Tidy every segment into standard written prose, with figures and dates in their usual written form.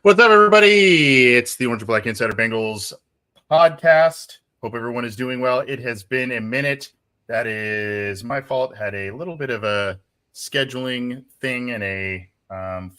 What's up, everybody? It's the Orange and Black Insider Bengals podcast. Hope everyone is doing well. It has been a minute. That is my fault. Had a little bit of a scheduling thing and a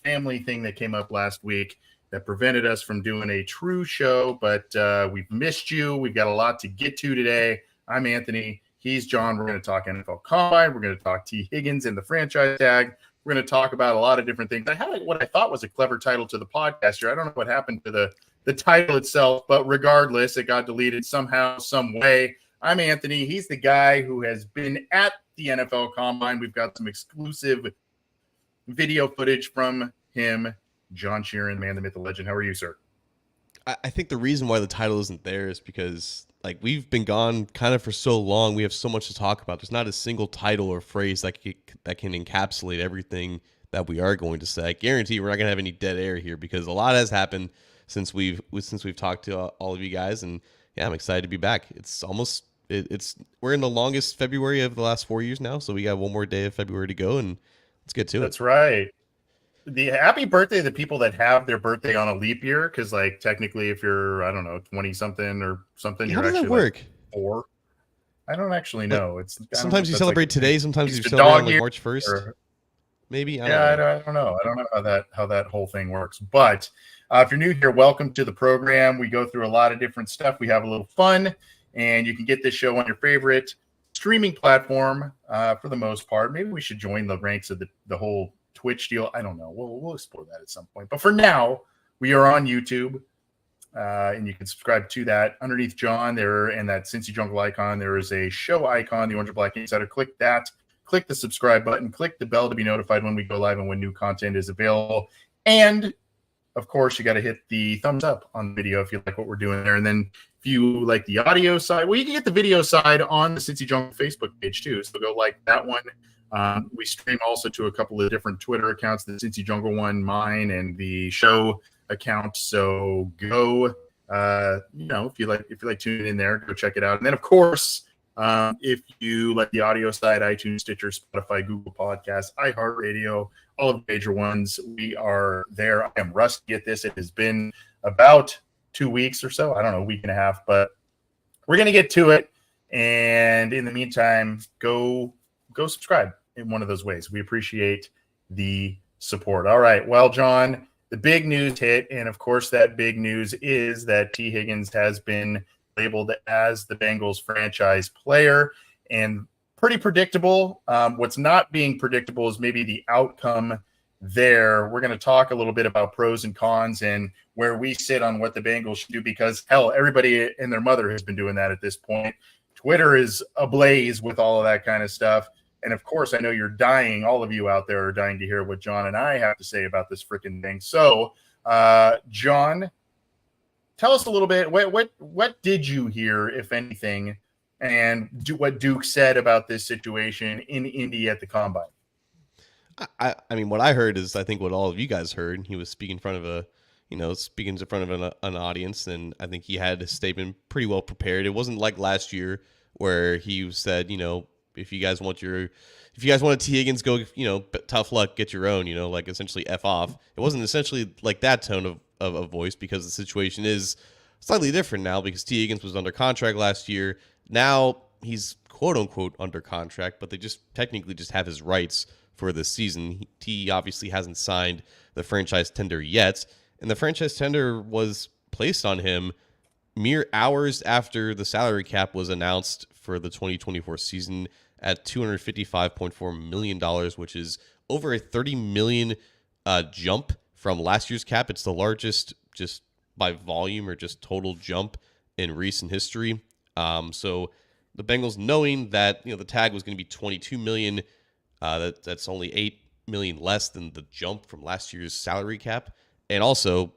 family thing that came up last week that prevented us from doing a true show, but we've missed you. We've got a lot to get to today. I'm Anthony. He's John. We're going to talk NFL Combine. We're going to talk Tee Higgins and the franchise tag. We're going to talk about a lot of different things. I had what I thought was a clever title to the podcast here. I don't know what happened to the title itself, but regardless, it got deleted somehow, some way. I'm Anthony. He's the guy who has been at the NFL Combine. We've got some exclusive video footage from him. John Sheeran, man, the myth, the legend. How are you, sir? I think the reason why the title isn't there is because we've been gone kind of for so long. We have so much to talk about. There's not a single title or phrase that can encapsulate everything that we are going to say. I guarantee we're not going to have any dead air here because a lot has happened since we've talked to all of you guys. And yeah, I'm excited to be back. We're in the longest February of the last 4 years now, so we got one more day of February to go, and let's get to it. That's right. The happy birthday to the people that have their birthday on a leap year, because technically if you're, I don't know, 20 something or something, how you're does actually that work? 4. I don't actually know. Sometimes you celebrate today, sometimes you celebrate on March 1st. Maybe. I don't know. I don't know how that whole thing works. But if you're new here, welcome to the program. We go through a lot of different stuff. We have a little fun, and you can get this show on your favorite streaming platform for the most part. Maybe we should join the ranks of the whole Twitch deal. I don't know. We'll explore that at some point. But for now, we are on YouTube, and you can subscribe to that. Underneath John there and that Cincy Jungle icon, there is a show icon, the Orange and Black Insider. Click that. Click the subscribe button. Click the bell to be notified when we go live and when new content is available. And, of course, you got to hit the thumbs up on the video if you like what we're doing there. And then if you like the audio side, well, you can get the video side on the Cincy Jungle Facebook page, too. So go like that one. We stream also to a couple of different Twitter accounts, the Cincy Jungle one, mine, and the show account. So go, if you like tuning in there, go check it out. And then, of course, if you like the audio side, iTunes, Stitcher, Spotify, Google Podcasts, iHeartRadio, all of the major ones, we are there. I am rusty at this. It has been about 2 weeks or so. I don't know, a week and a half, but we're going to get to it. And in the meantime, go subscribe in one of those ways. We appreciate the support. All right. Well, John, the big news hit. And of course, that big news is that Tee Higgins has been labeled as the Bengals franchise player, and pretty predictable. What's not being predictable is maybe the outcome there. We're going to talk a little bit about pros and cons and where we sit on what the Bengals should do, because hell, everybody and their mother has been doing that at this point. Twitter is ablaze with all of that kind of stuff. And of course, I know you're dying. All of you out there are dying to hear what John and I have to say about this freaking thing. So, John, tell us a little bit. What did you hear, if anything, and what Duke said about this situation in Indy at the Combine? I mean, what I heard is I think what all of you guys heard. He was speaking in front of an audience, and I think he had his statement pretty well prepared. It wasn't like last year where he said, if you guys want Tee Higgins, go, tough luck, get your own, essentially F off. It wasn't essentially like that tone of voice, because the situation is slightly different now, because Tee Higgins was under contract last year. Now he's quote unquote under contract, but they just technically just have his rights for this season. Tee obviously hasn't signed the franchise tender yet, and the franchise tender was placed on him mere hours after the salary cap was announced for the 2024 season at $255.4 million, which is over a $30 million jump from last year's cap. It's the largest just by volume or just total jump in recent history. So the Bengals, knowing that the tag was going to be $22 million, that's only $8 million less than the jump from last year's salary cap, and also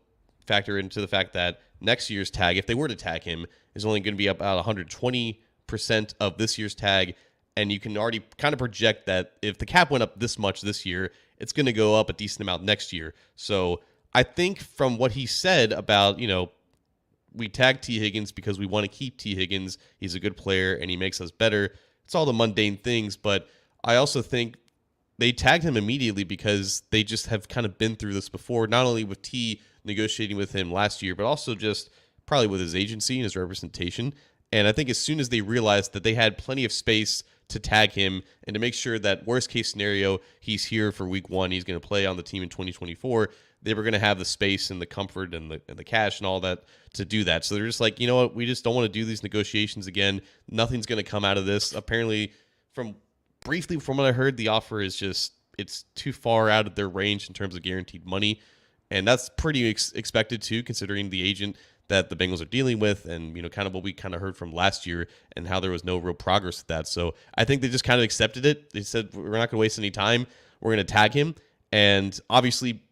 factor into the fact that next year's tag, if they were to tag him, is only going to be about 120% of this year's tag. And you can already kind of project that if the cap went up this much this year, it's going to go up a decent amount next year. So I think from what he said about, we tag Tee Higgins because we want to keep Tee Higgins. He's a good player and he makes us better. It's all the mundane things, but I also think they tagged him immediately because they just have kind of been through this before, not only with T negotiating with him last year, but also just probably with his agency and his representation. And I think as soon as they realized that they had plenty of space to tag him and to make sure that worst case scenario, he's here for week 1, he's going to play on the team in 2024, they were going to have the space and the comfort and the cash and all that to do that. So they're just like, you know what, we just don't want to do these negotiations again. Nothing's going to come out of this. Apparently, briefly from what I heard, the offer is just, it's too far out of their range in terms of guaranteed money. And that's pretty expected too, considering the agent that the Bengals are dealing with and, kind of what we kind of heard from last year and how there was no real progress with that. So I think they just kind of accepted it. They said, we're not going to waste any time. We're going to tag him. And obviously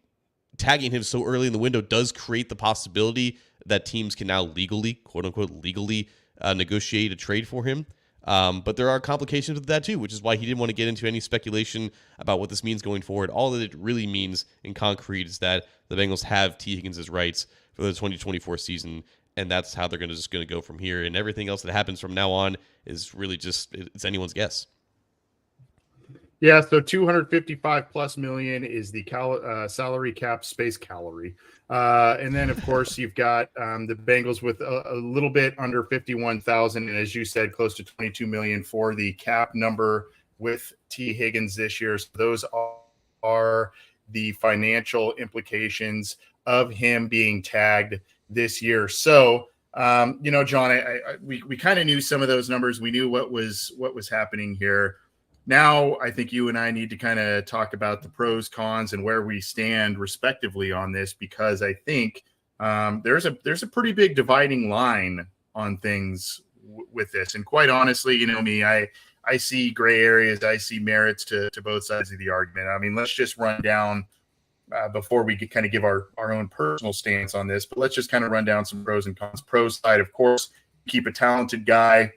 tagging him so early in the window does create the possibility that teams can now legally, quote unquote, legally negotiate a trade for him. But there are complications with that too, which is why he didn't want to get into any speculation about what this means going forward. All that it really means in concrete is that the Bengals have Tee Higgins' rights for the 2024 season, and that's how they're going to go from here. And everything else that happens from now on is really just, it's anyone's guess. Yeah, so 255 plus million is the salary cap space calorie. And then, of course, you've got the Bengals with a little bit under 51,000. And as you said, close to 22 million for the cap number with Tee Higgins this year. So those are the financial implications of him being tagged this year. So, John, we kind of knew some of those numbers. We knew what was happening here. Now, I think you and I need to kind of talk about the pros, cons, and where we stand respectively on this, because I think there's a pretty big dividing line on things with this. And quite honestly, you know me, I see gray areas. I see merits to both sides of the argument. I mean, let's just run down before we kind of give our own personal stance on this, but let's just kind of run down some pros and cons. Pros side, of course, keep a talented guy,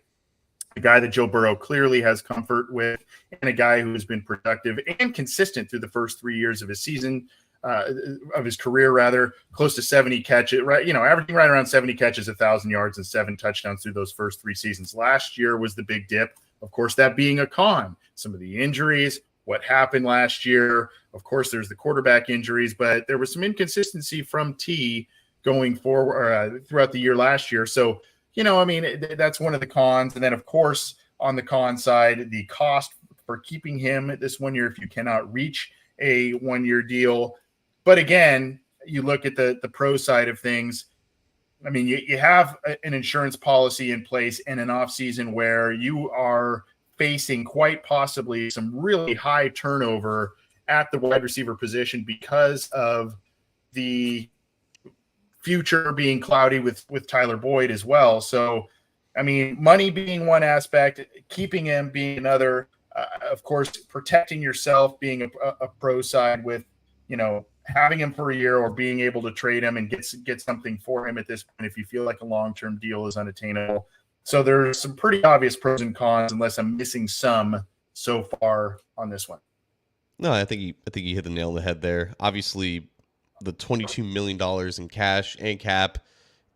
a guy that Joe Burrow clearly has comfort with, and a guy who has been productive and consistent through the first 3 years of his season, of his career, rather, close to 70 catches, right? Averaging right around 70 catches, 1,000 yards, and 7 touchdowns through those first 3 seasons. Last year was the big dip. Of course, that being a con. Some of the injuries, what happened last year. Of course, there's the quarterback injuries, but there was some inconsistency from T going forward throughout the year last year. So, that's one of the cons. And then, of course, on the con side, the cost for keeping him this 1 year if you cannot reach a 1-year deal. But again, you look at the pro side of things. I mean, you have an insurance policy in place in an offseason where you are facing quite possibly some really high turnover at the wide receiver position because of the future being cloudy with Tyler Boyd as well. So, I mean, money being one aspect, keeping him being another, of course, protecting yourself being a pro side with, having him for a year or being able to trade him and get something for him at this point if you feel like a long-term deal is unattainable. So there's some pretty obvious pros and cons, unless I'm missing some so far on this one. No, I think you hit the nail on the head there. Obviously, the $22 million in cash and cap,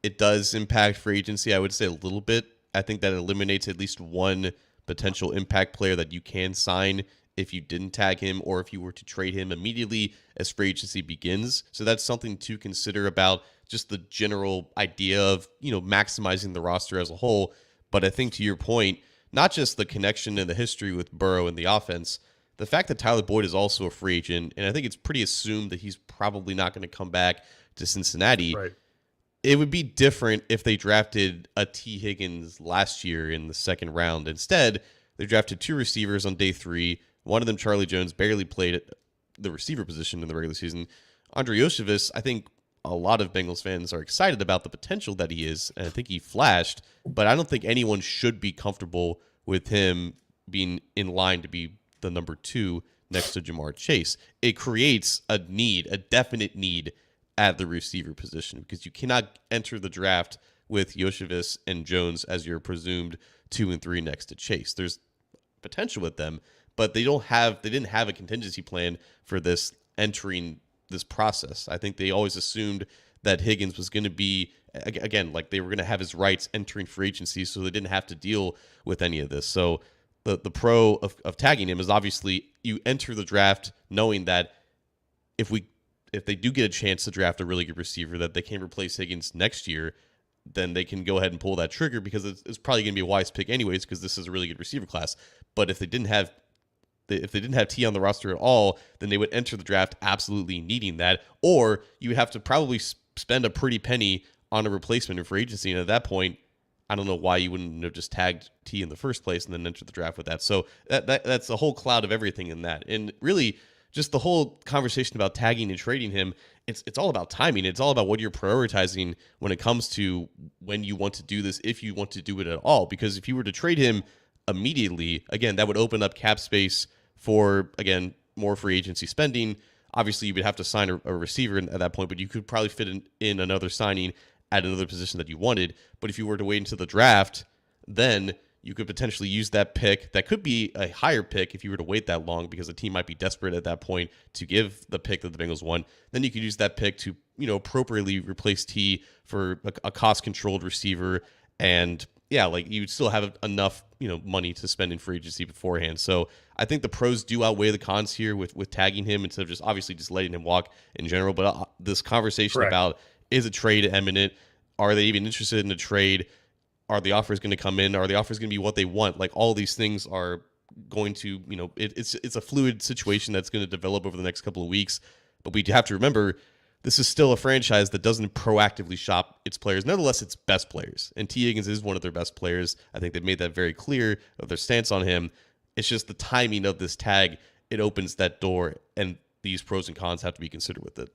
it does impact free agency, I would say, a little bit. I think that eliminates at least one potential impact player that you can sign if you didn't tag him or if you were to trade him immediately as free agency begins. So that's something to consider about just the general idea of, maximizing the roster as a whole. But I think to your point, not just the connection and the history with Burrow and the offense, the fact that Tyler Boyd is also a free agent, and I think it's pretty assumed that he's probably not going to come back to Cincinnati. Right. it would be different if they drafted a Tee Higgins last year in the second round. Instead, they drafted 2 receivers on day 3. One of them, Charlie Jones, barely played at the receiver position in the regular season. Andre Yoshevich, I think a lot of Bengals fans are excited about the potential that he is, and I think he flashed, but I don't think anyone should be comfortable with him being in line to be the number 2 next to Jamar Chase. It creates a definite need at the receiver position, because you cannot enter the draft with Yoshevich and Jones as your presumed 2 and 3 next to Chase. There's potential with them, but they didn't have a contingency plan for this entering this process. I think they always assumed that Higgins was going to be, again, like they were going to have his rights entering free agency, so they didn't have to deal with any of this. So the pro of tagging him is obviously you enter the draft knowing that if they do get a chance to draft a really good receiver that they can replace Higgins next year, then they can go ahead and pull that trigger, because it's probably going to be a wise pick anyways, because this is a really good receiver class. But if they didn't have T on the roster at all, then they would enter the draft absolutely needing that, or you would have to probably spend a pretty penny on a replacement in free agency. And at that point, I don't know why you wouldn't have just tagged T in the first place and then enter the draft with that. So that's a whole cloud of everything in that. And really, just the whole conversation about tagging and trading him, it's all about timing. It's all about what you're prioritizing when it comes to when you want to do this, if you want to do it at all. Because if you were to trade him immediately, again, that would open up cap space for, again, more free agency spending. Obviously, you would have to sign a receiver at that point, but you could probably fit in another signing at another position that you wanted. But if you were to wait until the draft, then you could potentially use that pick. That could be a higher pick if you were to wait that long, because the team might be desperate at that point to give the pick that the Bengals won. Then you could use that pick to, appropriately replace T for a cost-controlled receiver. And yeah, like you would still have enough, money to spend in free agency beforehand. So I think the pros do outweigh the cons here with tagging him instead of just letting him walk in general. But this conversation Correct. about, is a trade imminent? Are they even interested in a trade? Are the offers going to come in? Are the offers going to be what they want? Like, all these things are going to, it's a fluid situation that's going to develop over the next couple of weeks. But we have to remember, this is still a franchise that doesn't proactively shop its players. Nonetheless, its best players. And Tee Higgins is one of their best players. I think they've made that very clear of their stance on him. It's just the timing of this tag. It opens that door, and these pros and cons have to be considered with it.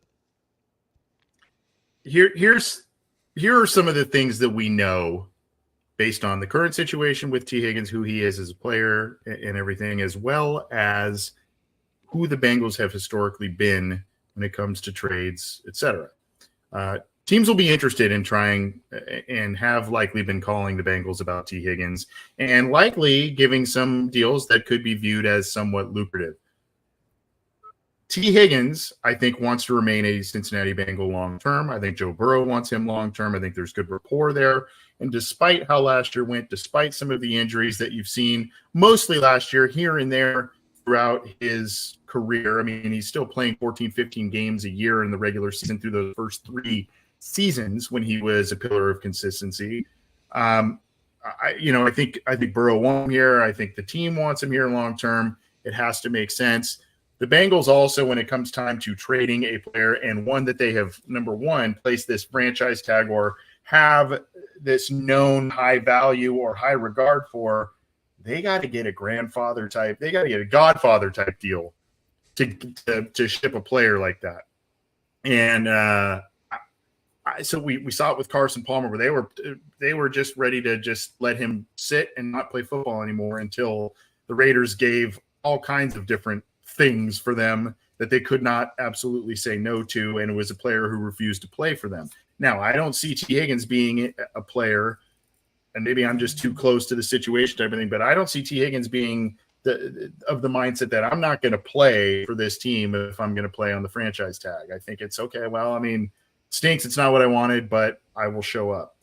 Here are some of the things that we know based on the current situation with Tee Higgins, who he is as a player and everything, as well as who the Bengals have historically been when it comes to trades, etc. Teams will be interested in trying and have likely been calling the Bengals about Tee Higgins and likely giving some deals that could be viewed as somewhat lucrative. Tee Higgins, I think, wants to remain a Cincinnati Bengal long-term. I think Joe Burrow wants him long-term. I think there's good rapport there. And despite how last year went, despite some of the injuries that you've seen, mostly last year, here and there throughout his career, I mean, he's still playing 14, 15 games a year in the regular season through those first 3 seasons when he was a pillar of consistency. I think Burrow wants him here. I think the team wants him here long-term. It has to make sense. The Bengals also, when it comes time to trading a player, and one that they have, number one, placed this franchise tag or have this known high value or high regard for, they got to get a godfather type deal to ship a player like that. And so we saw it with Carson Palmer, where they were just ready to just let him sit and not play football anymore until the Raiders gave all kinds of different things for them that they could not absolutely say no to, and it was a player who refused to play for them. Now, I don't see Tee Higgins being a player, and maybe I'm just too close to the situation and everything, but I don't see Tee Higgins being of the mindset that I'm not going to play for this team if I'm going to play on the franchise tag. I think it's okay. Well, I mean, stinks. It's not what I wanted, but I will show up.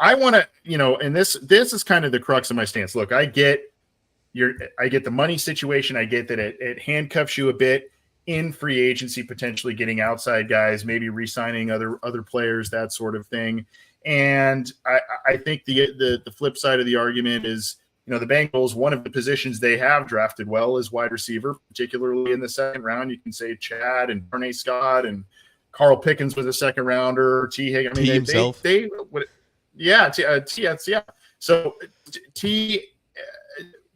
I want to, and this is kind of the crux of my stance. Look, I get the money situation. I get that it handcuffs you a bit in free agency, potentially getting outside guys, maybe re-signing other players, that sort of thing. And I think the flip side of the argument is, the Bengals, one of the positions they have drafted well is wide receiver, particularly in the second round. You can say Chad and Barney Scott and Carl Pickens was a second rounder. Tee Higgins. I mean, himself. Yeah. So T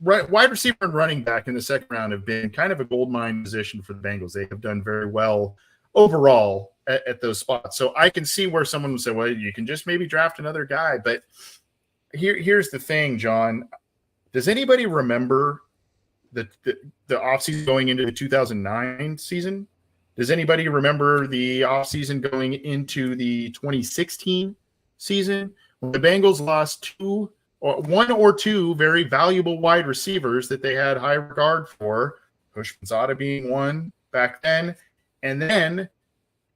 wide receiver and running back in the second round have been kind of a gold mine position for the Bengals. They have done very well overall at those spots. So I can see where someone would say, well, you can just maybe draft another guy. But here's the thing, John. Does anybody remember the offseason going into the 2009 season? Does anybody remember the offseason going into the 2016 season when the Bengals lost one or two very valuable wide receivers that they had high regard for, Pushmanzada being one back then, and then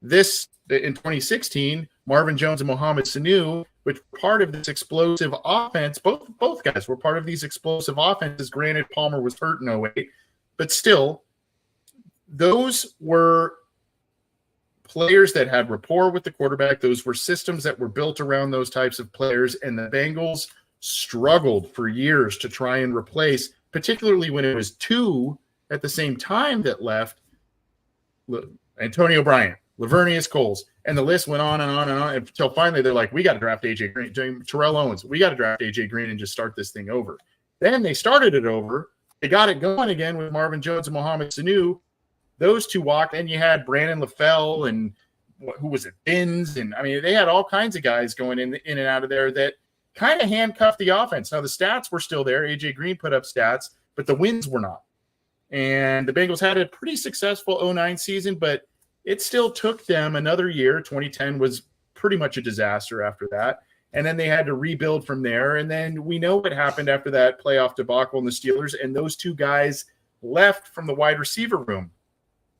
in 2016, Marvin Jones and Mohamed Sanu, which were part of this explosive offense. Both guys were part of these explosive offenses. Granted, Palmer was hurt in 08, but still, those were players that had rapport with the quarterback. Those were systems that were built around those types of players, and the Bengals struggled for years to try and replace, particularly when it was two at the same time that left, Antonio Bryant, Lavernius Coles, and the list went on and on and on until finally they're like, we got to draft AJ Green, Terrell Owens. We got to draft AJ Green and just start this thing over. Then they started it over. They got it going again with Marvin Jones and Mohamed Sanu. Those two walked. Then you had Brandon LaFell and who was it, Binns, and I mean they had all kinds of guys going in and out of there that kind of handcuffed the offense. Now the stats were still there. AJ Green put up stats, but the wins were not. And the Bengals had a pretty successful 09 season, but it still took them another year. 2010 was pretty much a disaster after that. And then they had to rebuild from there. And then we know what happened after that playoff debacle in the Steelers, and those two guys left from the wide receiver room.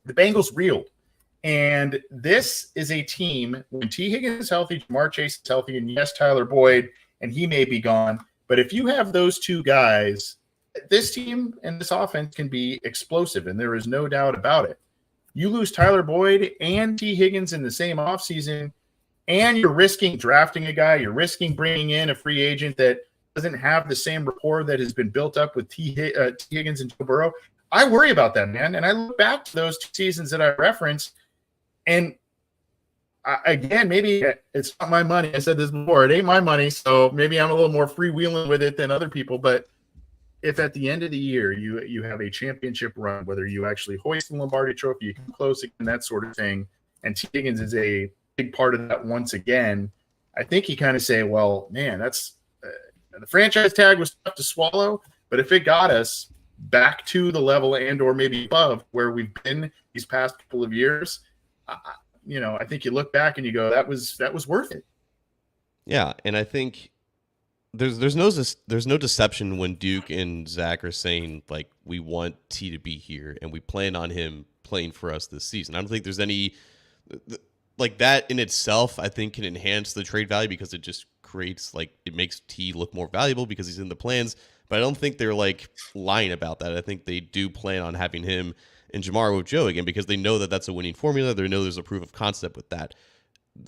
The Bengals reeled. And this is a team, when Tee Higgins is healthy, Jamar Chase is healthy, and yes, Tyler Boyd, and he may be gone. But if you have those two guys, this team and this offense can be explosive, and there is no doubt about it. You lose Tyler Boyd and Tee Higgins in the same offseason, and you're risking drafting a guy. You're risking bringing in a free agent that doesn't have the same rapport that has been built up with Tee Higgins and Joe Burrow. I worry about that, man. And I look back to those two seasons that I referenced, and again, maybe it's not my money. I said this before. It ain't my money, so maybe I'm a little more freewheeling with it than other people. But if at the end of the year you have a championship run, whether you actually hoist the Lombardi Trophy, you come close again, that sort of thing, and Tee Higgins is a big part of that once again, I think you kind of say, well, man, that's the franchise tag was tough to swallow, but if it got us back to the level and or maybe above where we've been these past couple of years, I think you look back and you go, that was worth it. Yeah, and I think there's no deception when Duke and Zach are saying like we want T to be here and we plan on him playing for us this season. I don't think there's any like that in itself. I think can enhance the trade value because it just creates it makes T look more valuable because he's in the plans. But I don't think they're like lying about that. I think they do plan on having him and Jamar with Joe again because they know that that's a winning formula. They know there's a proof of concept with that.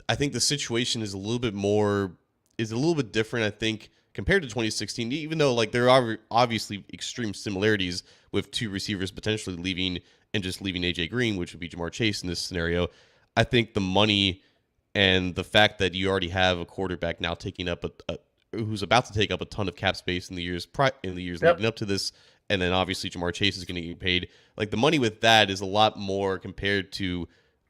I think the situation is a little bit different, I think, compared to 2016, even though there are obviously extreme similarities with two receivers potentially leaving and just leaving AJ Green, which would be Jamar Chase in this scenario. I think the money and the fact that you already have a quarterback now taking up who's about to take up a ton of cap space in the years leading up to this, and then obviously Jamar Chase is going to get paid. The money with that is a lot more compared to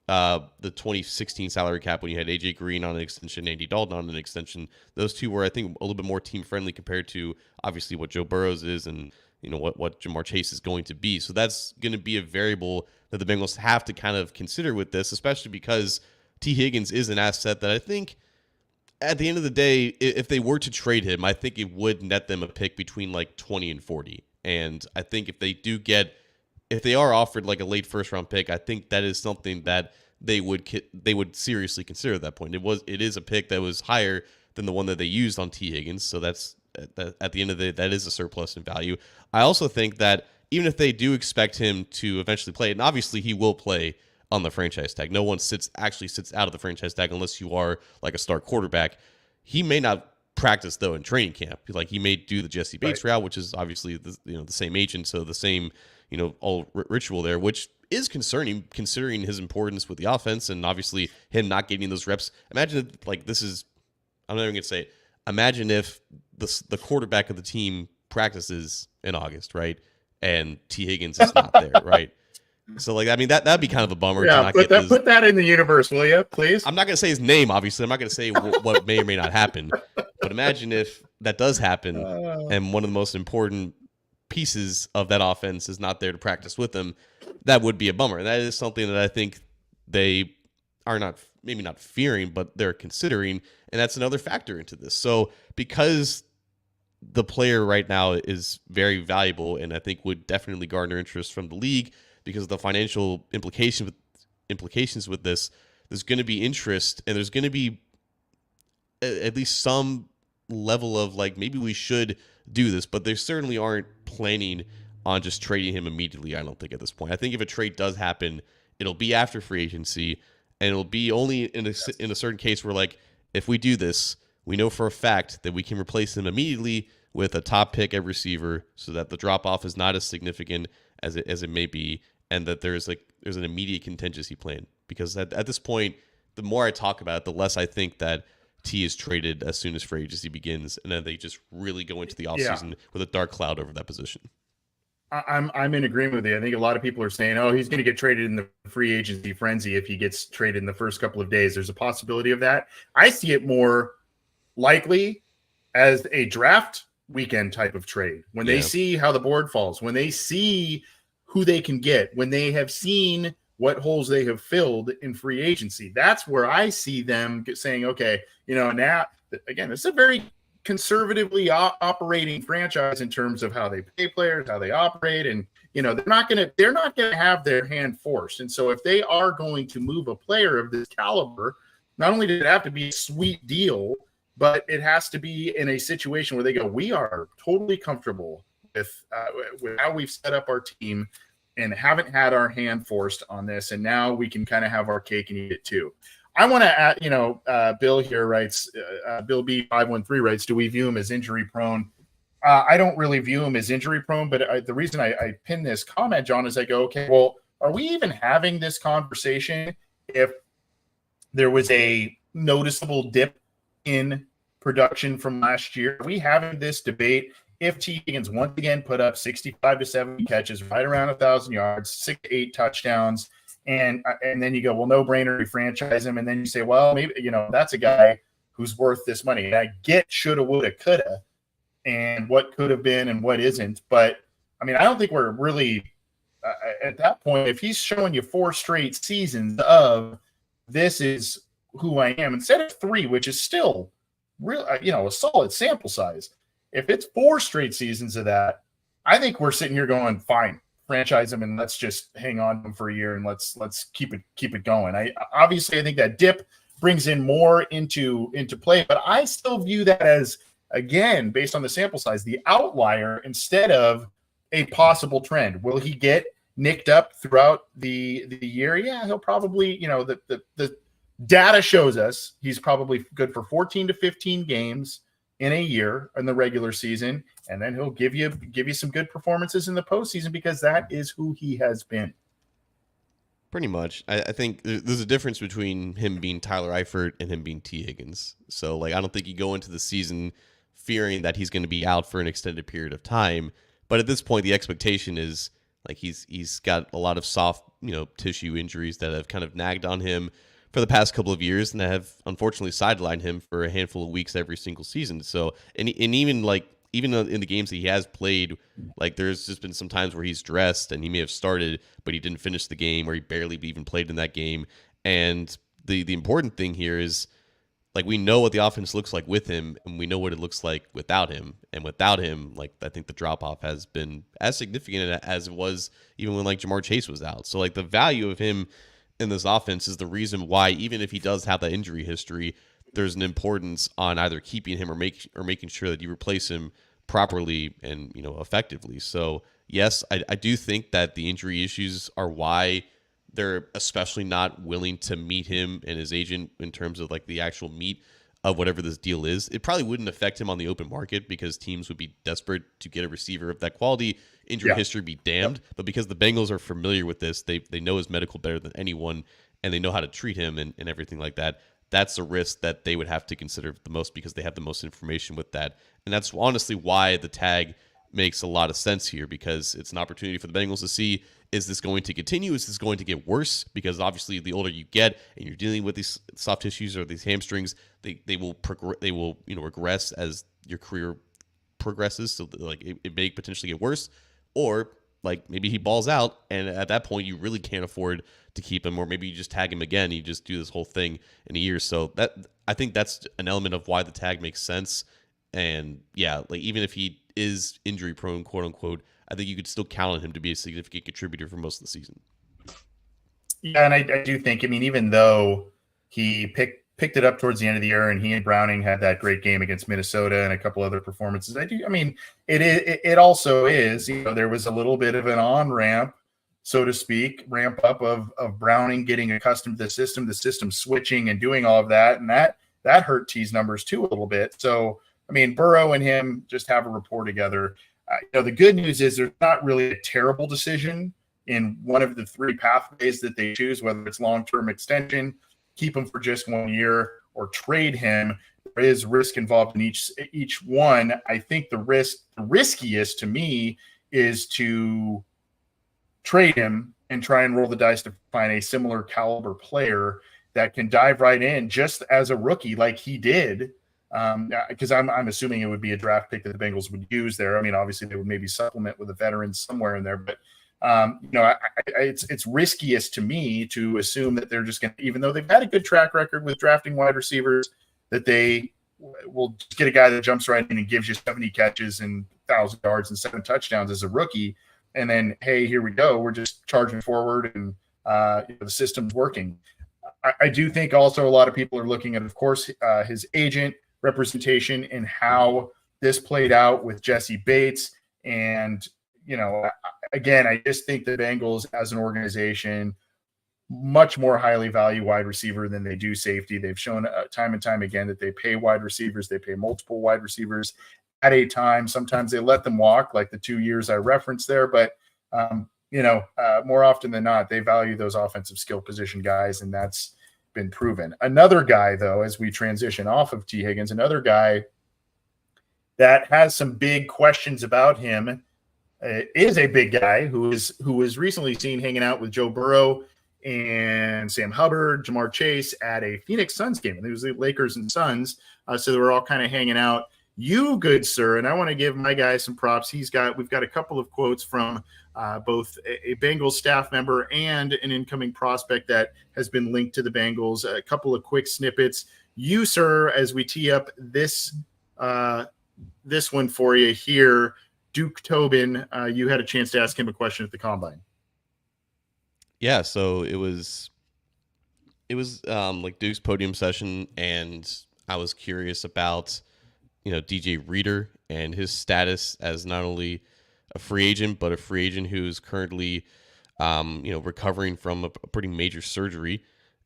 the 2016 salary cap when you had AJ Green on an extension, Andy Dalton on an extension. Those two were, I think, a little bit more team friendly compared to obviously what Joe Burrows is and what Jamar Chase is going to be. So that's going to be a variable that the Bengals have to kind of consider with this, especially because Tee Higgins is an asset that I think at the end of the day, if they were to trade him, I think it would net them a pick between 20 and 40. And I think if they are offered a late first round pick, I think that is something that they would seriously consider at that point. It is a pick that was higher than the one that they used on Tee Higgins. So that's at the end of the day, that is a surplus in value. I also think that even if they do expect him to eventually play, and obviously he will play on the franchise tag. No one sits out of the franchise tag unless you are a star quarterback. He may not practice though in training camp. Like he may do the Jesse Bates Right. route, which is obviously the same agent, so the same all ritual there, which is concerning considering his importance with the offense and obviously him not getting those reps. Imagine if, like this is, I'm not even gonna say it. Imagine if the quarterback of the team practices in August, right? And Tee Higgins is not there, right? So like I mean that'd be kind of a bummer to Yeah, not get this. put that in the universe, will you, please? I'm not going to say his name, obviously. I'm not going to say what may or may not happen. But imagine if that does happen and one of the most important pieces of that offense is not there to practice with them. That would be a bummer. And that is something that I think they are not, maybe not fearing, but they're considering. And that's another factor into this. So because the player right now is very valuable and I think would definitely garner interest from the league because of the financial implications with this, there's going to be interest and there's going to be at least some level of like maybe we should do this, but they certainly aren't planning on just trading him immediately. I don't think at this point. I think if a trade does happen, it'll be after free agency and it'll be only in a certain case where like if we do this, we know for a fact that we can replace him immediately with a top pick at receiver so that the drop off is not as significant as it may be, and that there's an immediate contingency plan. Because at this point, the more I talk about it, the less I think that T is traded as soon as free agency begins, and then they just really go into the offseason with a dark cloud over that position. I'm in agreement with you. I think a lot of people are saying, oh, he's going to get traded in the free agency frenzy if he gets traded in the first couple of days. There's a possibility of that. I see it more likely as a draft weekend type of trade. When they see how the board falls, when they see who they can get, when they have seen what holes they have filled in free agency, that's where I see them saying, okay, now, again, it's a very conservatively operating franchise in terms of how they pay players, how they operate, and they're not going to have their hand forced. And so if they are going to move a player of this caliber, not only does it have to be a sweet deal, but it has to be in a situation where they go, we are totally comfortable with how we've set up our team and haven't had our hand forced on this, and now we can kind of have our cake and eat it too. I want to add, Bill here writes, Bill B513 writes, do we view him as injury prone? I don't really view him as injury prone, but the reason I pin this comment, John, is I go, okay, well, are we even having this conversation if there was a noticeable dip in production from last year? Are we having this debate if Tee Higgins once again put up 65 to 70 catches, right around 1,000 yards, 6 to 8 touchdowns, and then you go, well, no brainer, we franchise him, and then you say, well, maybe that's a guy who's worth this money. And I get shoulda, woulda, coulda, and what could have been and what isn't, but I mean, I don't think we're really at that point. If he's showing you 4 straight seasons of this is who I am instead of 3, which is still real, a solid sample size. If it's 4 straight seasons of that, I think we're sitting here going, fine, franchise him and let's just hang on to him for a year and let's keep it going. I think that dip brings in more into play, but I still view that as, again, based on the sample size, the outlier instead of a possible trend. Will he get nicked up throughout the year? Yeah, he'll probably, the data shows us he's probably good for 14 to 15 games in a year in the regular season, and then he'll give you some good performances in the postseason because that is who he has been. Pretty much. I think there's a difference between him being Tyler Eifert and him being Tee Higgins. So, like, I don't think you go into the season fearing that he's going to be out for an extended period of time. But at this point, the expectation is like he's got a lot of soft, tissue injuries that have kind of nagged on him for the past couple of years and have unfortunately sidelined him for a handful of weeks every single season. So, and even in the games that he has played, like there's just been some times where he's dressed and he may have started, but he didn't finish the game or he barely even played in that game. And the important thing here is, like, we know what the offense looks like with him and we know what it looks like without him. And without him, like, I think the drop off has been as significant as it was even when like Jamar Chase was out. So like the value of him in this offense is the reason why, even if he does have that injury history, there's an importance on either keeping him or making sure that you replace him properly and effectively. So yes, I do think that the injury issues are why they're especially not willing to meet him and his agent in terms of like the actual meat of whatever this deal is. It probably wouldn't affect him on the open market because teams would be desperate to get a receiver of that quality. Injury history be damned. But because the Bengals are familiar with this, they know his medical better than anyone, and they know how to treat him and everything like that. That's a risk that they would have to consider the most because they have the most information with that. And that's honestly why the tag makes a lot of sense here, because it's an opportunity for the Bengals to see, is this going to continue? Is this going to get worse? Because obviously the older you get and you're dealing with these soft tissues or these hamstrings, they will regress as your career progresses. So like it may potentially get worse, or like maybe he balls out and at that point you really can't afford to keep him, or maybe you just tag him again. You just do this whole thing in a year. So that, I think that's an element of why the tag makes sense. And yeah, like even if he is injury prone, quote unquote, I think you could still count on him to be a significant contributor for most of the season. Yeah, and I do think, I mean, even though he picked it up towards the end of the year, and he and Browning had that great game against Minnesota and a couple other performances, it also is, there was a little bit of an on-ramp, so to speak, ramp up of Browning getting accustomed to the system switching and doing all of that, and that hurt T's numbers too a little bit. So, I mean, Burrow and him just have a rapport together. The good news is there's not really a terrible decision in one of the three pathways that they choose, whether it's long-term extension, keep him for just 1 year, or trade him. There is risk involved in each one. I think the riskiest to me is to trade him and try and roll the dice to find a similar caliber player that can dive right in just as a rookie like he did. Because I'm assuming it would be a draft pick that the Bengals would use there. I mean, obviously they would maybe supplement with a veteran somewhere in there, but it's riskiest to me to assume that they're just going to, even though they've had a good track record with drafting wide receivers, that they will just get a guy that jumps right in and gives you 70 catches and 1,000 yards and 7 touchdowns as a rookie. And then, hey, here we go. We're just charging forward and the system's working. I do think also a lot of people are looking at, of course, his agent representation and how this played out with Jesse Bates. And, again, I just think the Bengals as an organization much more highly value wide receiver than they do safety. They've shown time and time again that they pay wide receivers. They pay multiple wide receivers at a time. Sometimes they let them walk, like the 2 years I referenced there. But, more often than not, they value those offensive skill position guys, and that's been proven. Another guy, though, as we transition off of Tee Higgins, another guy that has some big questions about him is a big guy who was recently seen hanging out with Joe Burrow and Sam Hubbard, Jamar Chase at a Phoenix Suns game. And it was the Lakers and Suns, so they were all kind of hanging out. You, good sir, and I want to give my guy some props. We've got a couple of quotes from both a Bengals staff member and an incoming prospect that has been linked to the Bengals. A couple of quick snippets. You, sir, as we tee up this one for you here, Duke Tobin, you had a chance to ask him a question at the Combine. Yeah, so it was like Duke's podium session, and I was curious about DJ Reader and his status as not only a free agent, but a free agent who's currently recovering from a pretty major surgery.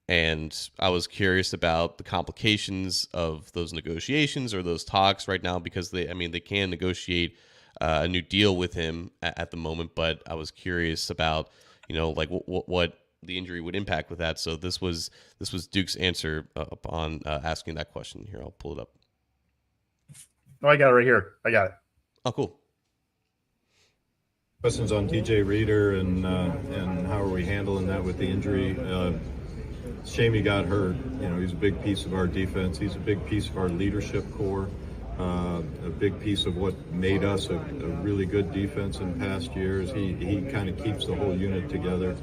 And I was curious about the complications of those negotiations or those talks right now, because they can negotiate a new deal with him at the moment. But I was curious about what the injury would impact with that. So this was Duke's answer upon asking that question. Here, I'll pull it up. Oh, I got it right here. I got it. Oh, cool. Questions on DJ Reader and how are we handling that with the injury? Shame he got hurt. He's a big piece of our defense. He's a big piece of our leadership core. A big piece of what made us a really good defense in past years. He kind of keeps the whole unit together.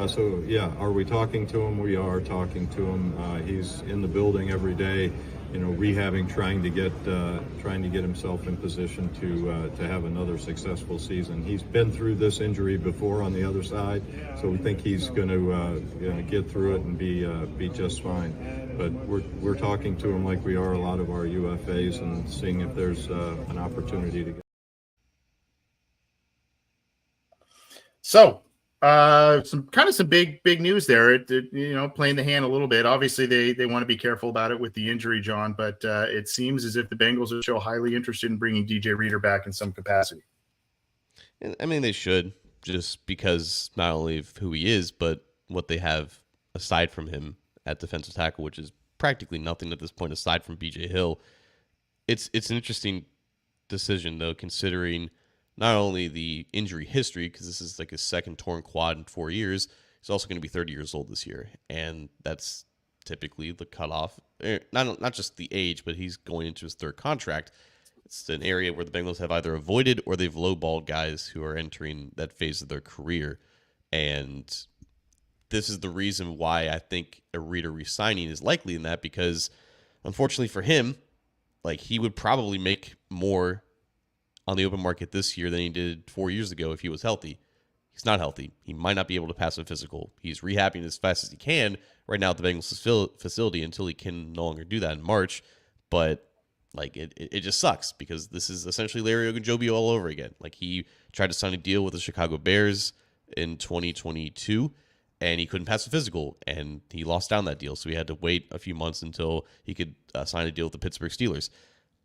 So yeah, are we talking to him? We are talking to him. He's in the building every day, rehabbing, trying to get himself in position to have another successful season. He's been through this injury before on the other side, so we think he's going to get through it and be just fine. But we're talking to him like we are a lot of our UFAs and seeing if there's an opportunity to get. So Some big news there. Playing the hand a little bit. Obviously, they want to be careful about it with the injury, John. But it seems as if the Bengals are still highly interested in bringing DJ Reader back in some capacity. I mean, they should, just because not only of who he is, but what they have aside from him at defensive tackle, which is practically nothing at this point aside from BJ Hill. It's an interesting decision though, considering not only the injury history, because this is like his second torn quad in 4 years. He's also going to be 30 years old this year, and that's typically the cutoff. Not just the age, but he's going into his third contract. It's an area where the Bengals have either avoided or they've lowballed guys who are entering that phase of their career, and this is the reason why I think a Reader resigning is likely in that, because unfortunately for him, like, he would probably make more on the open market this year than he did 4 years ago if he was healthy. He's not healthy. He might not be able to pass a physical. He's rehabbing as fast as he can right now at the Bengals facility until he can no longer do that in March. But like, it just sucks because this is essentially Larry Ogunjobi all over again. Like, he tried to sign a deal with the Chicago Bears in 2022 and he couldn't pass a physical and he lost down that deal. So he had to wait a few months until he could sign a deal with the Pittsburgh Steelers.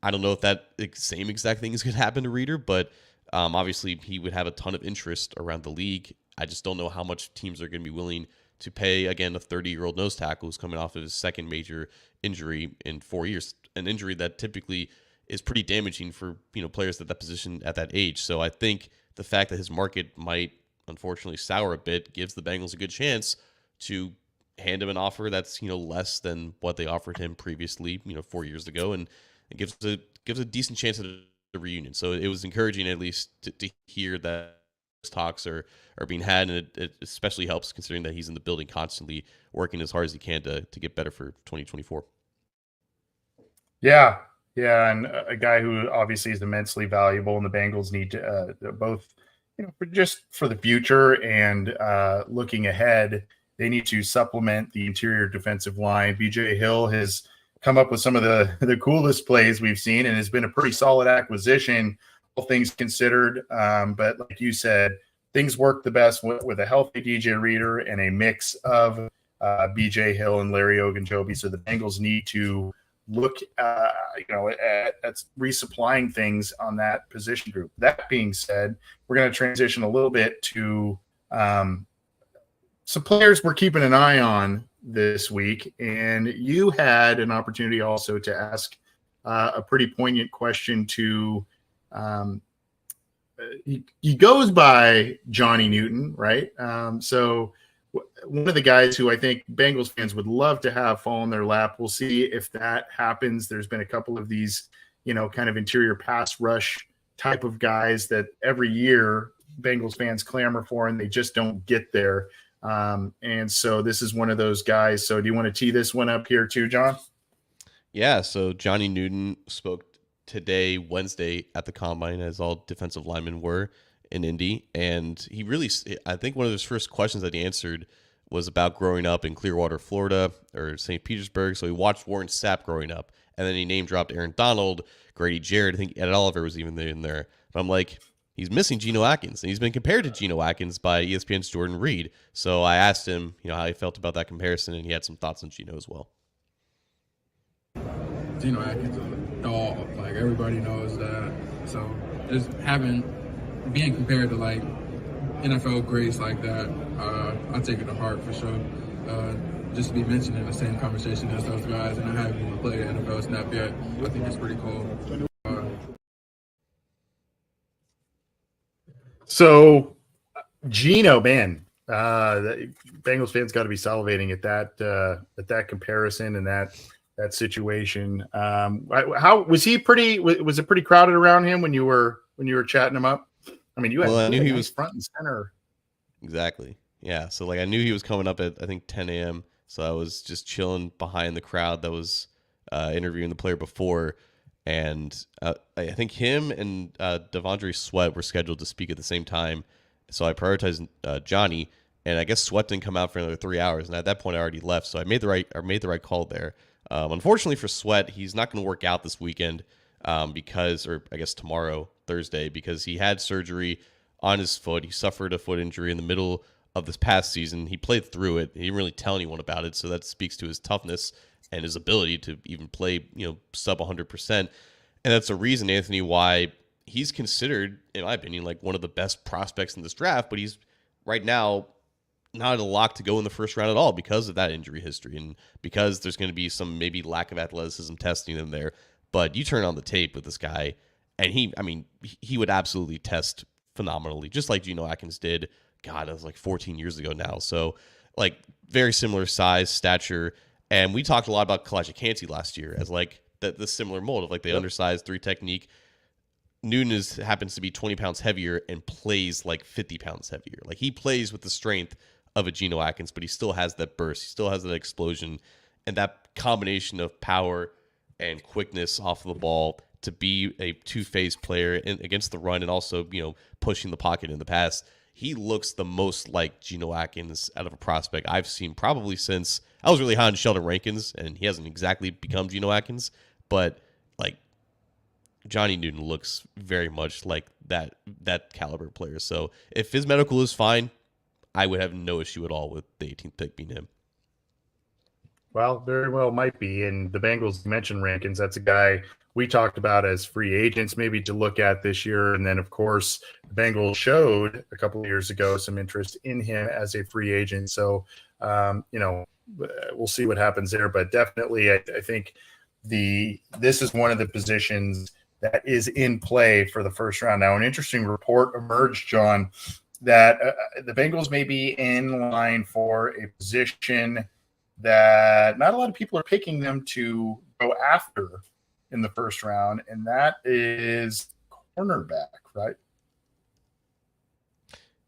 I don't know if that same exact thing is going to happen to Reader, but obviously he would have a ton of interest around the league. I just don't know how much teams are going to be willing to pay, again, a 30-year-old nose tackle who's coming off of his second major injury in 4 years, an injury that typically is pretty damaging for players at that position at that age. So I think the fact that his market might unfortunately sour a bit gives the Bengals a good chance to hand him an offer that's less than what they offered him previously 4 years ago, and it gives a decent chance at a reunion. So it was encouraging at least to hear that talks are being had, and it especially helps considering that he's in the building constantly working as hard as he can to get better for 2024. Yeah, and a guy who obviously is immensely valuable, and the Bengals need to both for the future and looking ahead, they need to supplement the interior defensive line. BJ Hill has come up with some of the coolest plays we've seen and has been a pretty solid acquisition, all things considered. But like you said, things work the best with a healthy DJ Reader and a mix of BJ Hill and Larry Ogunjobi. So the Bengals need to look at resupplying things on that position group. That being said, we're going to transition a little bit to some players we're keeping an eye on this week, and you had an opportunity also to ask a pretty poignant question to he goes by Johnny Newton, right? So one of the guys who I think Bengals fans would love to have fall in their lap. We'll see if that happens. There's been a couple of these, kind of interior pass rush type of guys that every year Bengals fans clamor for, and they just don't get there. And so this is one of those guys. So do you want to tee this one up here too, John? Yeah. So Johnny Newton spoke today, Wednesday, at the Combine, as all defensive linemen were in Indy. And he really, I think one of his first questions that he answered was about growing up in Clearwater, Florida, or St. Petersburg. So he watched Warren Sapp growing up. And then he name dropped Aaron Donald, Grady Jarrett. I think Ed Oliver was even in there. But I'm like, he's missing Geno Atkins, and he's been compared to Geno Atkins by ESPN's Jordan Reed. So I asked him, how he felt about that comparison, and he had some thoughts on Geno as well. Geno Atkins is a dog. Like, everybody knows that. So just being compared to like NFL greats like that, I take it to heart for sure. Just to be mentioned in the same conversation as those guys, and I haven't even played an NFL snap yet. I think it's pretty cool. So, Geno, man, the Bengals fans got to be salivating at that comparison and that situation. How was he? Was it pretty crowded around him when you were chatting him up? I mean, I knew he was front and center. Exactly. Yeah. So I knew he was coming up at I think 10 a.m. So I was just chilling behind the crowd that was interviewing the player before. And I think him and Devondre Sweat were scheduled to speak at the same time. So I prioritized Johnny, and I guess Sweat didn't come out for another 3 hours. And at that point, I already left. So I made the right call there. Unfortunately for Sweat, he's not going to work out this weekend or I guess tomorrow, Thursday, because he had surgery on his foot. He suffered a foot injury in the middle of this past season. He played through it. He didn't really tell anyone about it, so that speaks to his toughness and his ability to even play, sub 100%. And that's a reason, Anthony, why he's considered, in my opinion, like one of the best prospects in this draft, but he's right now not a lock to go in the first round at all because of that injury history and because there's going to be some maybe lack of athleticism testing in there. But you turn on the tape with this guy, and he would absolutely test phenomenally, just like Geno Atkins did. God, that was like 14 years ago now. So, like, very similar size, stature. And we talked a lot about Kalijah Kancey last year as like the similar mold of like the undersized 3 technique. Newton happens to be 20 pounds heavier and plays like 50 pounds heavier. Like, he plays with the strength of a Geno Atkins, but he still has that burst. He still has that explosion, and that combination of power and quickness off of the ball to be a two-phase player against the run and also, pushing the pocket in the pass. He looks the most like Geno Atkins out of a prospect I've seen probably since I was really high on Sheldon Rankins, and he hasn't exactly become Geno Atkins, but like Johnny Newton looks very much like that caliber player. So if his medical is fine, I would have no issue at all with the 18th pick being him. Well, very well might be. And the Bengals, you mentioned Rankins. That's a guy we talked about as free agents maybe to look at this year. And then, of course, the Bengals showed a couple of years ago some interest in him as a free agent. So, we'll see what happens there. But definitely, I think this is one of the positions that is in play for the first round. Now, an interesting report emerged, John, that the Bengals may be in line for a position that not a lot of people are picking them to go after in the first round, and that is cornerback, right?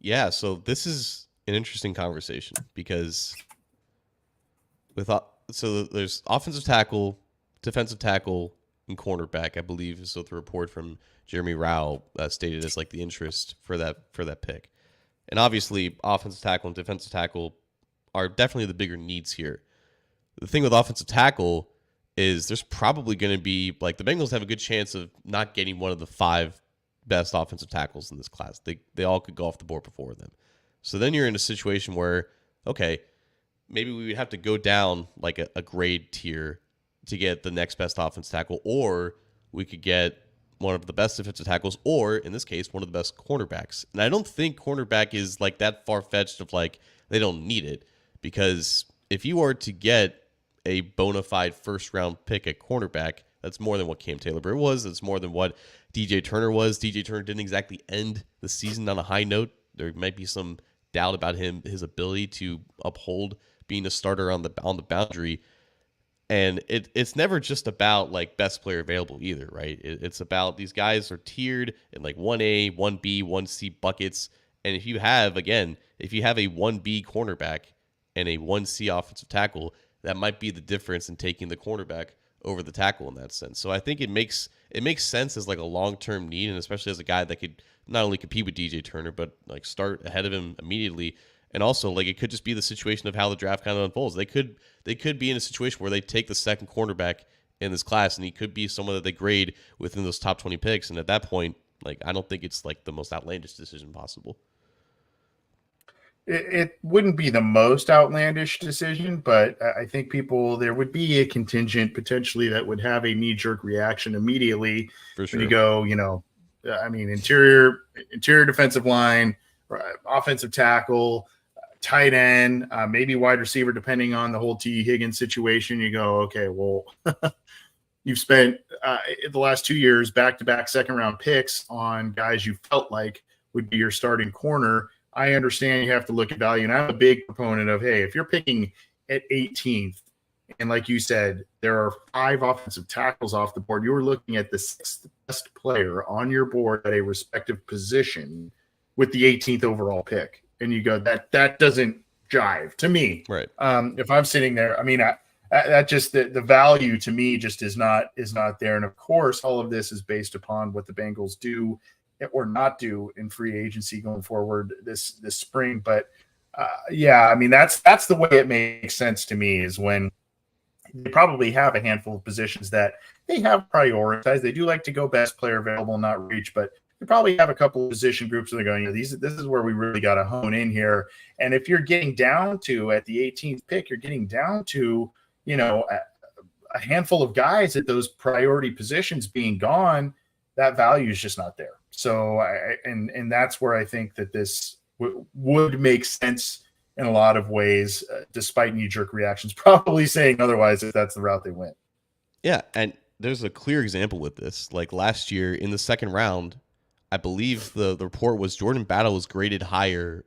Yeah, so this is an interesting conversation because there's offensive tackle, defensive tackle, and cornerback, I believe is what the report from Jeremy Rao stated as like the interest for that pick. And obviously, offensive tackle and defensive tackle are definitely the bigger needs here. The thing with offensive tackle is there's probably going to be, like, the Bengals have a good chance of not getting one of the 5 best offensive tackles in this class. They all could go off the board before them. So then you're in a situation where, okay, maybe we would have to go down like a grade tier to get the next best offensive tackle, or we could get one of the best defensive tackles, or in this case, one of the best cornerbacks. And I don't think cornerback is like that far-fetched of like they don't need it, because if you are to get a bona fide first-round pick at cornerback, that's more than what Cam Taylor was. That's more than what DJ Turner was. DJ Turner didn't exactly end the season on a high note. There might be some doubt about his ability to uphold being a starter on the boundary. And it's never just about like best player available either, right? It's about these guys are tiered in like 1A, 1B, 1C buckets. And if you have a 1B cornerback and a 1C offensive tackle, that might be the difference in taking the cornerback over the tackle in that sense. So I think it makes sense as like a long-term need, and especially as a guy that could not only compete with DJ Turner, but like start ahead of him immediately. And also, like, it could just be the situation of how the draft kind of unfolds. They could be in a situation where they take the second cornerback in this class, and he could be someone that they grade within those top 20 picks. And at that point, like, I don't think it's like the most outlandish decision possible. It wouldn't be the most outlandish decision, but I think there would be a contingent potentially that would have a knee-jerk reaction immediately. For sure. When you go, interior defensive line, offensive tackle, tight end, maybe wide receiver, depending on the whole Tee Higgins situation. You go, okay, well, you've spent the last 2 years back-to-back second-round picks on guys you felt like would be your starting corner. I understand you have to look at value, and I'm a big proponent of, hey, if you're picking at 18th, and like you said, there are 5 offensive tackles off the board, you're looking at the 6th best player on your board at a respective position with the 18th overall pick. And you go, that doesn't jive to me. Right. If I'm sitting there, that just the value to me just is not there. And of course, all of this is based upon what the Bengals do or not do in free agency going forward this spring. But that's the way it makes sense to me, is when they probably have a handful of positions that they have prioritized. They do like to go best player available, not reach, but you probably have a couple of position groups where they're going, this is where we really got to hone in here. And if you're getting down to at the 18th pick, you're getting down to, a handful of guys at those priority positions being gone, that value is just not there. So, and that's where I think that this would make sense in a lot of ways, despite knee-jerk reactions probably saying otherwise if that's the route they went. Yeah, and there's a clear example with this. Like last year in the second round, I believe the report was Jordan Battle was graded higher,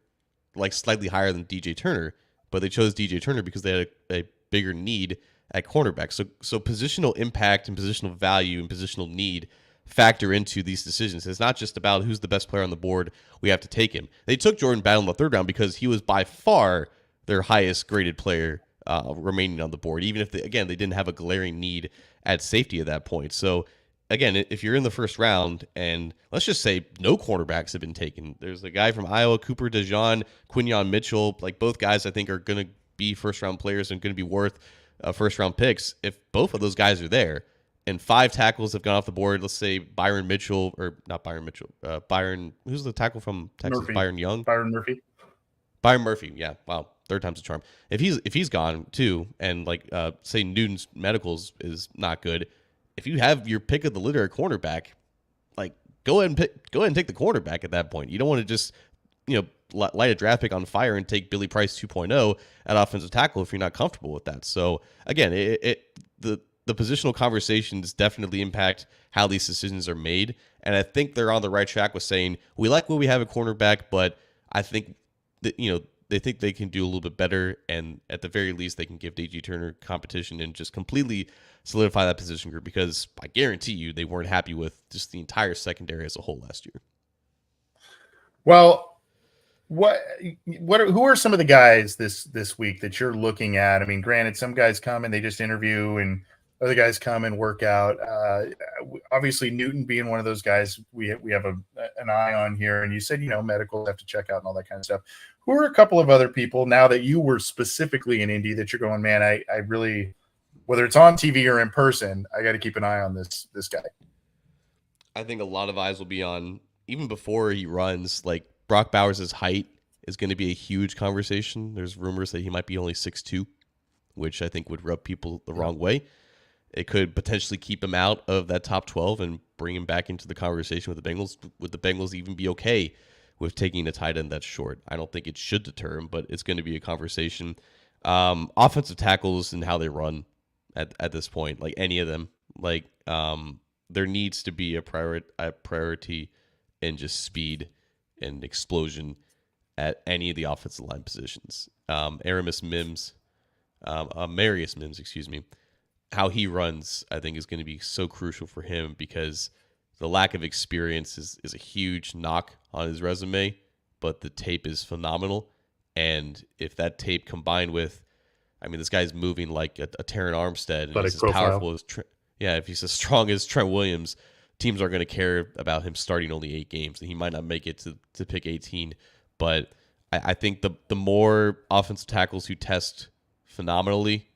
like slightly higher than DJ Turner, but they chose DJ Turner because they had a bigger need at cornerback. So positional impact and positional value and positional need factor into these decisions. It's not just about who's the best player on the board. We have to take him. They took Jordan Battle in the third round because he was by far their highest graded player remaining on the board, even if, they didn't have a glaring need at safety at that point. So, again, if you're in the first round, and let's just say no cornerbacks have been taken. There's a guy from Iowa, Cooper DeJean, Quinyon Mitchell. Like, both guys I think are going to be first-round players and going to be worth first-round picks. If both of those guys are there, and 5 tackles have gone off the board. Let's say Byron Mitchell, or not Byron Mitchell, Byron, who's the tackle from Texas? Murphy. Byron Murphy. Yeah. Wow. Third time's a charm. If he's gone too, and say Newton's medicals is not good, if you have your pick of the litter at cornerback, go ahead and take the cornerback at that point. You don't want to just light a draft pick on fire and take Billy Price 2.0 at offensive tackle if you're not comfortable with that. So again, the positional conversations definitely impact how these decisions are made. And I think they're on the right track with saying, we like what we have at cornerback, but I think that, they think they can do a little bit better. And at the very least, they can give DJ Turner competition and just completely solidify that position group, because I guarantee you they weren't happy with just the entire secondary as a whole last year. Well, who are some of the guys this week that you're looking at? I mean, granted, some guys come and they just interview, and other guys come and work out. Obviously, Newton being one of those guys we have an eye on here. And you said, medical have to check out and all that kind of stuff. Who are a couple of other people, now that you were specifically in Indy, that you're going, man, I really, whether it's on TV or in person, I got to keep an eye on this guy? I think a lot of eyes will be on, even before he runs, like Brock Bowers' height is going to be a huge conversation. There's rumors that he might be only 6'2", which I think would rub people the wrong way. It could potentially keep him out of that top 12 and bring him back into the conversation with the Bengals. Would the Bengals even be okay with taking a tight end that's short? I don't think it should deter him, but it's going to be a conversation. Offensive tackles and how they run at this point, like any of them, there needs to be a priority in just speed and explosion at any of the offensive line positions. Marius Mims, how he runs, I think, is going to be so crucial for him, because the lack of experience is a huge knock on his resume, but the tape is phenomenal. And if that tape combined with, this guy's moving like a Terran Armstead, and he's as powerful as if he's as strong as Trent Williams, teams are going to care about him starting only 8 games, and he might not make it to pick 18. But I think the more offensive tackles who test phenomenally,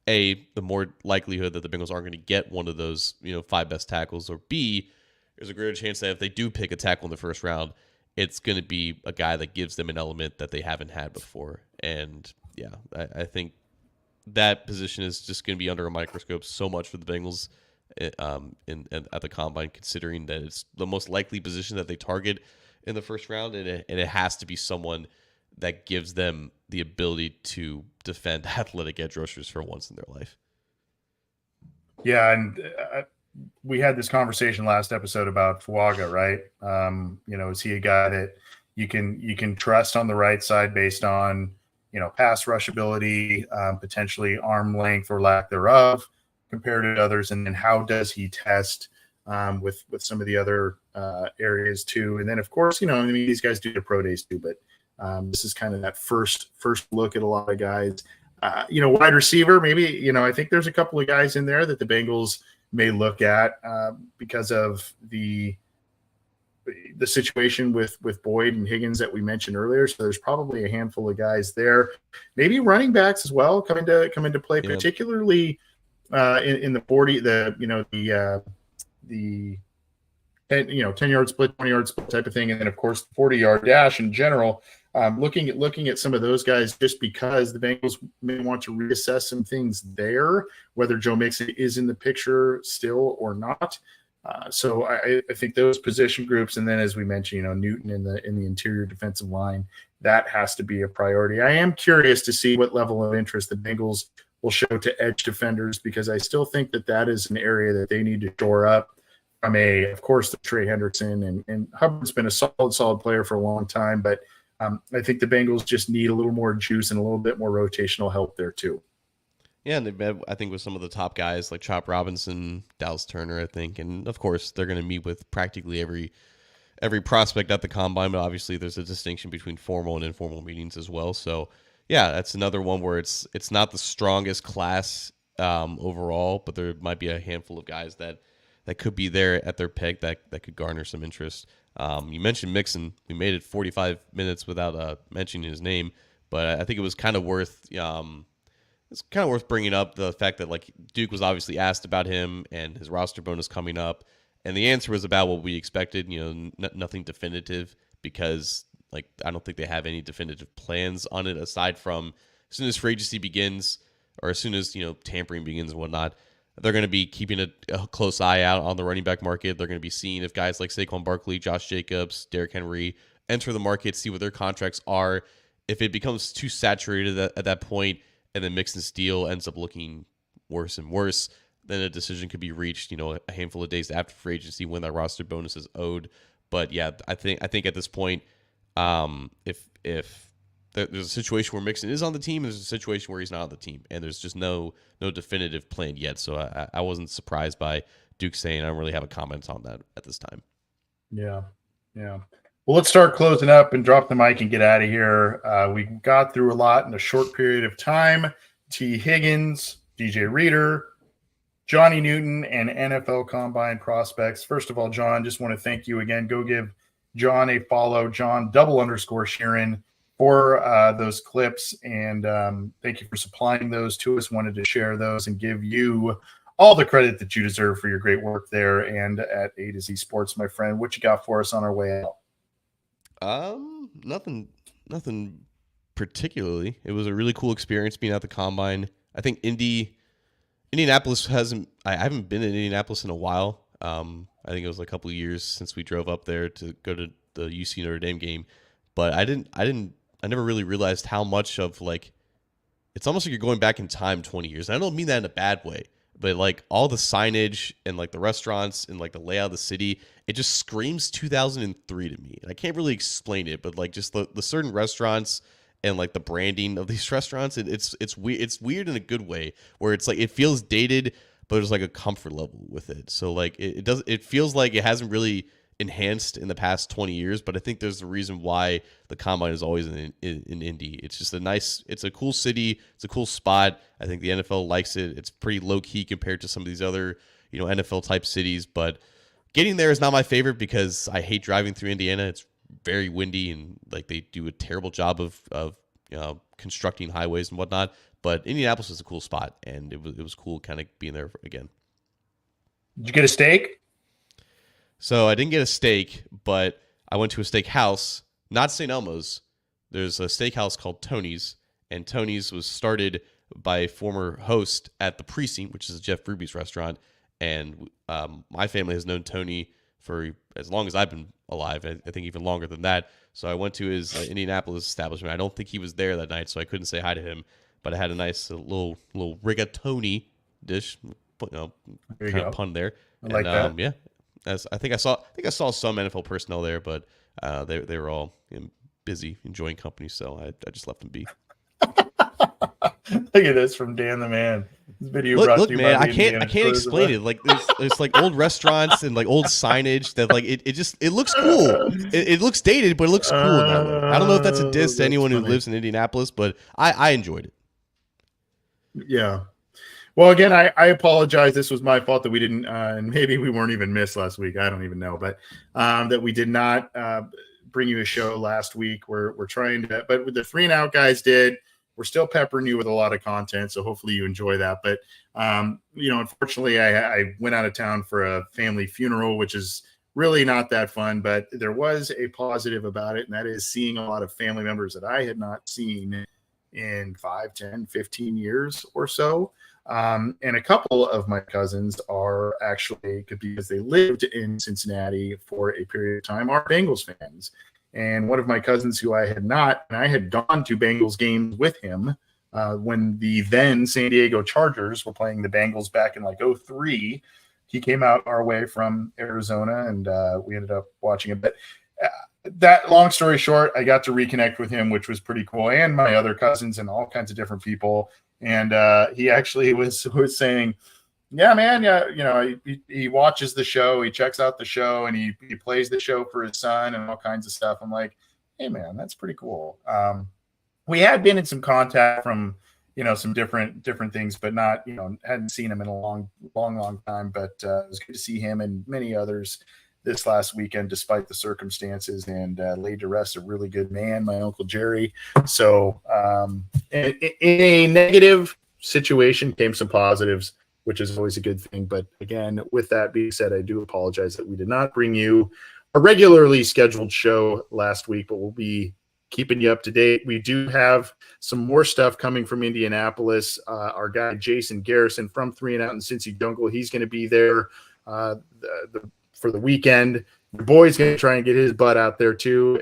A, the more likelihood that the Bengals aren't going to get one of those 5 best tackles, or B, there's a greater chance that if they do pick a tackle in the first round, it's going to be a guy that gives them an element that they haven't had before. And yeah, I think that position is just going to be under a microscope so much for the Bengals at the combine, considering that it's the most likely position that they target in the first round, and it has to be someone that gives them the ability to defend athletic edge rushers for once in their life. Yeah, and we had this conversation last episode about Fuaga, right? Is he a guy that you can trust on the right side based on pass rush ability, potentially arm length or lack thereof compared to others, and then how does he test with some of the other areas too? And then of course, these guys do their pro days too, but this is kind of that first look at a lot of guys. Wide receiver, maybe, I think there's a couple of guys in there that the Bengals may look at because of the situation with Boyd and Higgins that we mentioned earlier. So there's probably a handful of guys there. Maybe running backs as well come into play, yeah. Particularly in the 40, the 10-yard split, 20-yard split type of thing. And then, of course, the 40-yard dash in general. Looking at some of those guys, just because the Bengals may want to reassess some things there, whether Joe Mixon is in the picture still or not. So I think those position groups, and then as we mentioned, Newton in the interior defensive line, that has to be a priority. I am curious to see what level of interest the Bengals will show to edge defenders, because I still think that is an area that they need to shore up. Of course, the Trey Hendrickson and Hubbard's been a solid player for a long time, but I think the Bengals just need a little more juice and a little bit more rotational help there too. Yeah, and they've met, I think, with some of the top guys like Chop Robinson, Dallas Turner, I think, and of course they're going to meet with practically every prospect at the combine. But obviously, there's a distinction between formal and informal meetings as well. So, yeah, that's another one where it's not the strongest class overall, but there might be a handful of guys that could be there at their pick that could garner some interest. You mentioned Mixon. We made it 45 minutes without mentioning his name, but I think it was kind of worth. It's kind of worth bringing up the fact that like Duke was obviously asked about him and his roster bonus coming up, and the answer was about what we expected. Nothing definitive, because like I don't think they have any definitive plans on it aside from as soon as free agency begins, or as soon as tampering begins and whatnot. They're going to be keeping a close eye out on the running back market. They're going to be seeing if guys like Saquon Barkley, Josh Jacobs, Derrick Henry enter the market, see what their contracts are. If it becomes too saturated at that point, and then Mixon's deal ends up looking worse and worse, then a decision could be reached, a handful of days after free agency when that roster bonus is owed. But yeah, I think at this point, if there's a situation where Mixon is on the team, and there's a situation where he's not on the team, and there's just no definitive plan yet. So I wasn't surprised by Duke saying I don't really have a comment on that at this time. Yeah. Well, let's start closing up and drop the mic and get out of here. We got through a lot in a short period of time. Tee Higgins, DJ Reader, Johnny Newton, and NFL Combine prospects. First of all, John, just want to thank you again. Go give John a follow, John _Sheeran, for those clips. And thank you for supplying those to us. Wanted to share those and give you all the credit that you deserve for your great work there and at A to Z Sports, my friend. What you got for us on our way out? Nothing particularly. It was a really cool experience being at the combine. I think Indianapolis I haven't been in Indianapolis in a while. I think it was a couple of years since we drove up there to go to the UC Notre Dame game, but I never really realized how much of it's almost like you're going back in time 20 years. And I don't mean that in a bad way, but like all the signage and like the restaurants and like the layout of the city, it just screams 2003 to me. And I can't really explain it, but like just the certain restaurants and like the branding of these restaurants, it's weird. It's weird in a good way, where it's like it feels dated, but there's like a comfort level with it. So like it feels like it hasn't really enhanced in the past 20 years, but I think there's a reason why the combine is always in Indy. It's just it's a cool city. It's a cool spot. I think the NFL likes it. It's pretty low key compared to some of these other, NFL type cities, but getting there is not my favorite because I hate driving through Indiana. It's very windy and like they do a terrible job of constructing highways and whatnot. But Indianapolis is a cool spot, and it was cool kind of being there again. Did you get a steak? So I didn't get a steak, but I went to a steak house, not St. Elmo's. There's a steakhouse called Tony's, and Tony's was started by a former host at the Precinct, which is Jeff Ruby's restaurant. And my family has known Tony for as long as I've been alive. I think even longer than that. So I went to his Indianapolis establishment. I don't think he was there that night, so I couldn't say hi to him. But I had a nice little rigatoni dish, kind of pun there. I like that. Yeah, I think I saw some NFL personnel there, but they were all busy enjoying company, so I just let them be. Look at this from Dan the Man. This video look, man, I can't explain it. Like there's like old restaurants and like old signage that like it looks cool. It looks dated, but it looks cool in that way. I don't know if that's a diss to anyone who lives in Indianapolis, but I enjoyed it. Yeah. Well, again, I apologize. This was my fault that we didn't, and maybe we weren't even missed last week. I don't even know, but that we did not bring you a show last week. We're trying to, but with the 3 and Out guys did. We're still peppering you with a lot of content, so hopefully you enjoy that. But, unfortunately, I went out of town for a family funeral, which is really not that fun. But there was a positive about it, and that is seeing a lot of family members that I had not seen in 5, 10, 15 years or so. And a couple of my cousins are actually, because they lived in Cincinnati for a period of time, are Bengals fans. And one of my cousins who I had not, and I had gone to Bengals games with him when the then San Diego Chargers were playing the Bengals back in like 03. He came out our way from Arizona, and we ended up watching it. But that, long story short, I got to reconnect with him, which was pretty cool, and my other cousins and all kinds of different people. And he actually was saying, yeah, man, yeah, you know, he watches the show, he checks out the show, and he plays the show for his son and all kinds of stuff. I'm like, hey, man, that's pretty cool. We had been in some contact from, you know, some different things, but not, you know, hadn't seen him in a long time. But it was good to see him and many others this last weekend, despite the circumstances, and laid to rest a really good man, my Uncle Jerry. So in a negative situation came some positives, which is always a good thing. But again, with that being said, I do apologize that we did not bring you a regularly scheduled show last week, but we'll be keeping you up to date. We do have some more stuff coming from Indianapolis. Our guy Jason Garrison from 3 and Out in Cincy Jungle, he's going to be there for the weekend. Your boy's going to try and get his butt out there too.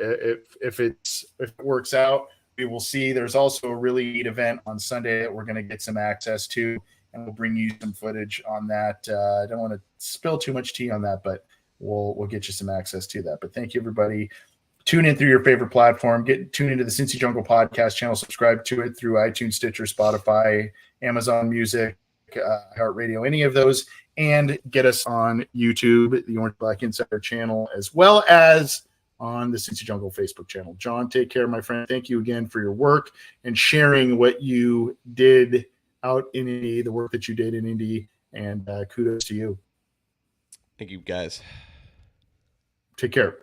If it works out, we will see. There's also a really neat event on Sunday that we're going to get some access to, and we'll bring you some footage on that. I don't want to spill too much tea on that, but we'll get you some access to that. But thank you, everybody. Tune in through your favorite platform. Tune into the Cincy Jungle podcast channel. Subscribe to it through iTunes, Stitcher, Spotify, Amazon Music, iHeartRadio, any of those. And get us on YouTube, the Orange Black Insider channel, as well as on the Cincy Jungle Facebook channel. John, take care, my friend. Thank you again for your work and sharing what you did out in Indy, the work that you did in Indy, and kudos to you. Thank you, guys. Take care.